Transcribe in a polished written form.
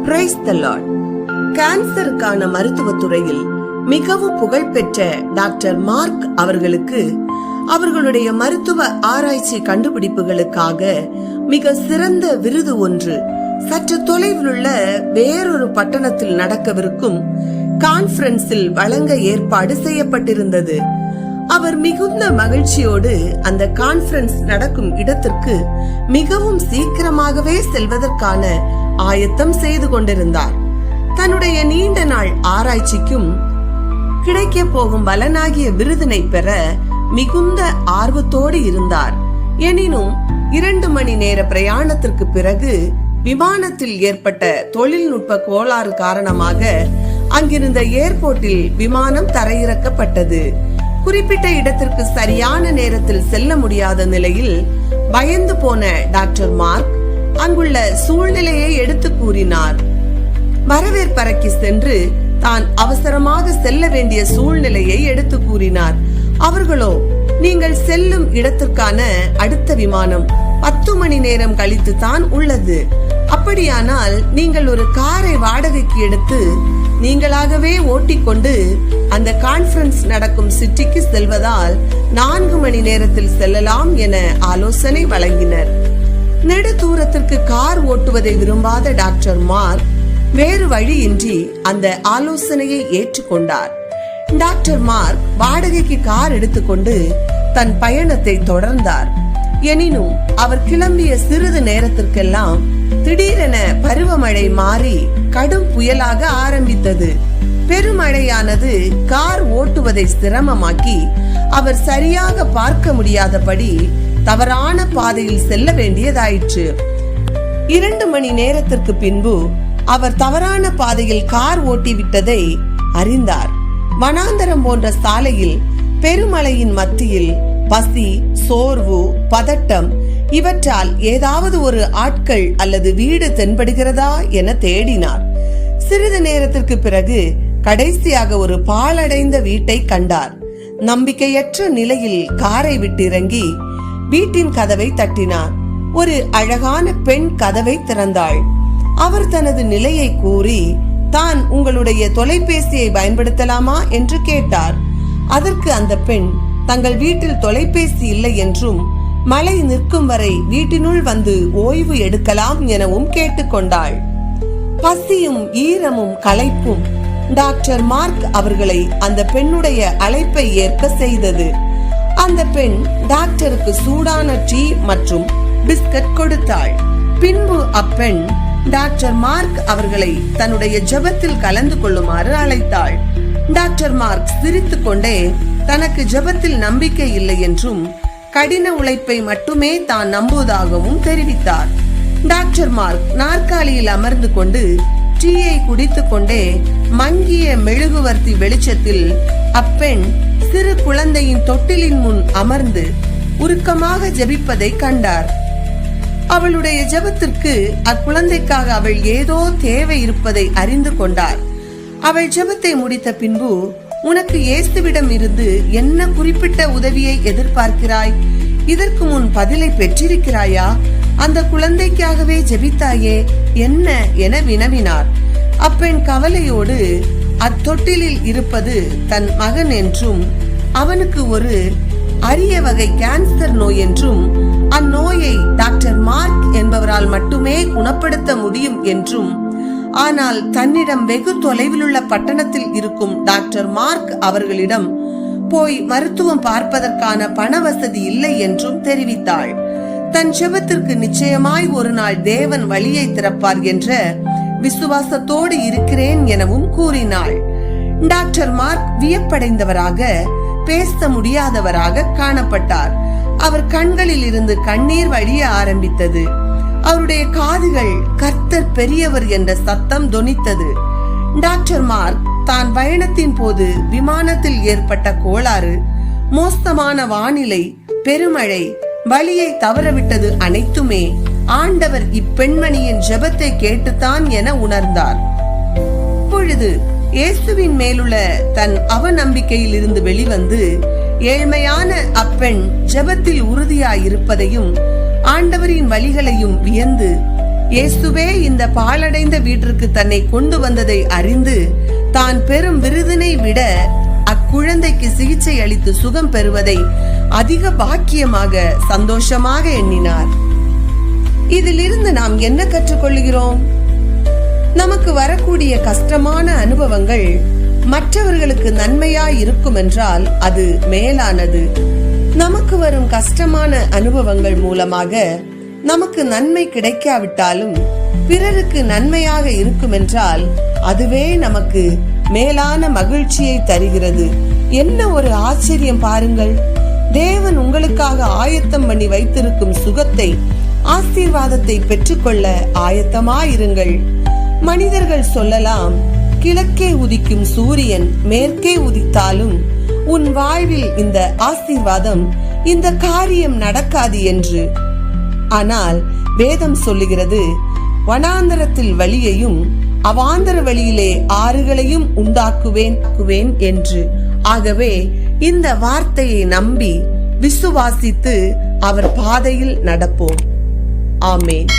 Praise the Lord. கேன்சருக்கான மருத்துவத்துறையில் மிகவும் புகழ்பெற்ற டாக்டர் மார்க் அவர்களுக்கு அவர்களுடைய மருத்துவ ஆராய்ச்சி கண்டுபிடிப்புகளுக்காக மிக சிறந்த விருது ஒன்று சற்று தொலைவில் உள்ள வேறொரு பட்டணத்தில் நடக்கவிருக்கும் கான்பரன்ஸில் வழங்க ஏற்பாடு செய்யப்பட்டிருந்தது. அவர் மிகுந்த மகிழ்ச்சியோடு அந்த கான்பரன்ஸ் நடக்கும் இடத்திற்கு மிகவும் சீக்கிரமாகவே செல்வதற்கான ஆயத்தம் செய்து கொண்டிருந்தார். தன்னுடைய நீண்ட நாள் ஆராய்ச்சிக்கும் கிடைக்க போகும் பலனாகிய விருதினை பெற மிகுந்த ஆர்வத்தோடு இருந்தார். எனினும் 2 மணி நேர பிரயாணத்திற்கு பிறகு விமானத்தில் ஏற்பட்ட தொழில்நுட்ப கோளாறு காரணமாக அங்கிருந்த ஏர்போர்ட்டில் விமானம் தரையிறக்கப்பட்டது. குறிப்பிட்ட இடத்திற்கு சரியான நேரத்தில் செல்ல முடியாத நிலையில் பயந்து போன டாக்டர் மார்க் அங்குள்ள சூழ்நிலையை எடுத்து கூறினார். வரவேற்பறைக்கு சென்று தான் அவசரமாக செல்ல வேண்டிய சூழ்நிலையை எடுத்து கூறினார். அவர்களோ, நீங்கள் செல்லும் இடத்திற்கான அடுத்த விமானம் 10 மணி நேரம் கழித்து தான் உள்ளது. அப்படியானால் நீங்கள் ஒரு காரை வாடகைக்கு எடுத்து நீங்களாகவே ஓட்டிக்கொண்டு அந்த கான்பரன்ஸ் நடக்கும் சிட்டிக்கு செல்வதால் 4 மணி நேரத்தில் செல்லலாம் என ஆலோசனை வழங்கினர். நெடு தூரத்திற்கு கார் ஓட்டுவதை விரும்பாத டாக்டர் மார்க் வேறு வழியின்றி அந்த ஆலோசனையை ஏற்றுக்கொண்டார். டாக்டர் மார்க் வாடகைக்கு கார் எடுத்துக்கொண்டு தன் பயணத்தை தொடர்ந்தார். எனினும் அவர் கிளம்பிய சிறிது நேரத்திற்கெல்லாம் திடீரென பருவமழை மாறி கடும் புயலாக ஆரம்பித்தது. பெருமழையானது கார் ஓட்டுவதை சிரமமாக்கி அவர் சரியாக பார்க்க முடியாதபடி தவறான பாதையில் செல்ல வேண்டியதாயிற்று. 2 மணி நேரத்திற்கு பின்பு அவர் தவறான பாதையில் கார் ஓட்டிவிட்டதை அறிந்தார். வனாந்தரம் போன்ற சாலையில் பெருமழையின் மத்தியில் பசி, சோர்வு, பதட்டம் இவற்றால் ஏதாவது ஒரு ஆட்கள் அல்லது வீடு தென்படுகிறதா என தேடினார். சிறிது நேரத்திற்கு பிறகு கடைசியாக ஒரு பாழடைந்த வீட்டை கண்டார். நம்பிக்கையற்ற நிலையில் காரை விட்டிறங்கி வீட்டின் கதவை தட்டினார். ஒரு அழகான பெண் கதவை திறந்தாள். அவர் தனது நிலையை கூறி தான் உங்களுடைய தொலைபேசியை பயன்படுத்தலாமா என்று கேட்டார். அதற்கு அந்த பெண் தங்கள் வீட்டில் தொலைபேசி இல்லை என்றும் மழை நிற்கும் வரை வீட்டினுள் வந்து ஓய்வு எடுக்கலாம் எனவும் கேட்டுக்கொண்டாள். பசியும் ஈரமும் களைப்பும் டாக்டர் மார்க் அவர்களை அந்த பெண்ணுடைய அழைப்பை ஏற்க செய்தது. அந்த பெண் டாக்டருக்கு சூடான டீ மற்றும் பிஸ்கட் கொடுத்தாள். பின்பு அப்பெண் டாக்டர் மார்க் அவர்களை தன்னுடைய ஜெபத்தில் கலந்து கொள்ளுமாறு அழைத்தாள். டாக்டர் மார்க் சிரித்துக் கொண்டே தனக்கு ஜெபத்தில் நம்பிக்கை இல்லை என்றும் கடின உழைப்பை மட்டுமே தான் நம்புவதாகவும் தெரிவித்தார். டாக்டர் மார்க் நாற்காலியில் அமர்ந்து கொண்டு டீயை குடித்துக் கொண்டே மங்கிய மெழுகுவர்த்தி வெளிச்சத்தில் அப்பெண் சிறு குழந்தையின் தொட்டிலின் முன் அமர்ந்து உருக்கமாக ஜெபிப்பதை கண்டார். அவளுடைய ஜெபத்திற்கு அக்குழந்தைக்காக அவள் ஏதோ தேவை இருப்பதை அறிந்து கொண்டார். அவள் ஜெபத்தை முடித்த பின்பு, உனக்கு இயேசுவிடம் இருந்து என்ன குறிப்பிட்ட உதவியை எதிர்பார்க்கிறாய்? இதற்கு முன் பதிலை பெற்றிருக்கிறாயா? அந்த குழந்தைக்காகவே ஜெபித்தாயே என்ன என வினவினார். அப்பெண் கவலையோடு அத்தொட்டிலில் இருப்பது தன் மகன் என்றும் அவனுக்கு ஒரு அரிய வகை கேன்சர் நோய் என்றும் அந்நோயை டாக்டர் மார்க் என்பவரால் மட்டுமே குணப்படுத்த முடியும் என்றும், ஆனால் தன்னிடம் வெகு தொலைவில் உள்ள பட்டணத்தில் இருக்கும் டாக்டர் மார்க் அவர்களிடம் போய் மருத்துவம் பார்ப்பதற்கான பண வசதி இல்லை என்றும் தெரிவித்தாள். தன் ஜெபத்திற்கு நிச்சயமாய் ஒரு நாள் தேவன் வழியை திறப்பார் என்ற விசுவாசத்தோடு இருக்கிறேன் எனவும் கூறினாள். டாக்டர் மார்க் வியப்படைந்தவராக, பேச முடியாதவராக காணப்பட்டார். அவர் கண்களில் இருந்து கண்ணீர் வழிய ஆரம்பித்தது. அவருடைய காதுகள் கர்த்தர் பெரியவர் என்ற சத்தம் தொனித்தது. டாக்டர் மார்க் தான் பயணத்தின் போது விமானத்தில் ஏற்பட்ட கோளாறு, மோசமான வானிலை, பெருமழை, வழியை தவறவிட்டது அனைத்துமே ஆண்டவர் இப்பெண்மணியின் ஜெபத்தை கேட்டுத்தான் என உணர்ந்தார். இப்பொழுது இயேசுவின் மேலுள்ள தன் அவநம்பிக்கையில் இருந்து வெளிவந்து ஏழ்மையான அப்பெண் ஜெபத்தில் உறுதியாயிருப்பதையும் ஆண்டவரின் வழிகளையும் வியந்து இயேசுவே இந்த பாழடைந்த வீட்டிற்கு தன்னை கொண்டு வந்ததை அறிந்து தான் பெறும் விருதினை விட அக்குழந்தைக்கு சிகிச்சை அளித்து சுகம் பெறுவதை அதிக பாக்கியமாக சந்தோஷமாக எண்ணினார். இதிலிருந்து நாம் என்ன கற்றுக்கொள்கிறோம்? நமக்கு வரக்கூடிய கஷ்டமான அனுபவங்கள் மற்றவர்களுக்கு நன்மையாய் இருக்கும் என்றால் அது மேலானது. நமக்கு வரும் கஷ்டமான அனுபவங்கள் மூலமாக நமக்கு நன்மை கிடைக்காவிட்டாலும் பிறருக்கு நன்மையாக இருக்கும் என்றால் அதுவே நமக்கு மேலான மகிழ்ச்சியை தருகிறது. என்ன ஒரு ஆச்சரியம் பாருங்கள்! தேவன் உங்களுக்காக ஆயத்தம் பண்ணி வைத்திருக்கும் சுகத்தை, ஆசீர்வாதத்தை பெற்றுக்கொள்ள ஆயத்தமாயிருங்கள். மனிதர்கள் சொல்லலாம், கிழக்கே உதிக்கும் சூரியன் மேற்கே உதித்தாலும் உன் வாழ்வில் இந்த ஆசீர்வாதம், இந்த காரியம் நடக்காது என்று. ஆனால் வேதம் சொல்லுகிறது, வனாந்தரத்தில் வழியையும் அவாந்தர வழியிலே ஆறுகளையும் உண்டாக்குவேன் என்று. ஆகவே இந்த வார்த்தையை நம்பி விசுவாசித்து அவர் பாதையில் நடப்போம். ஆமென்.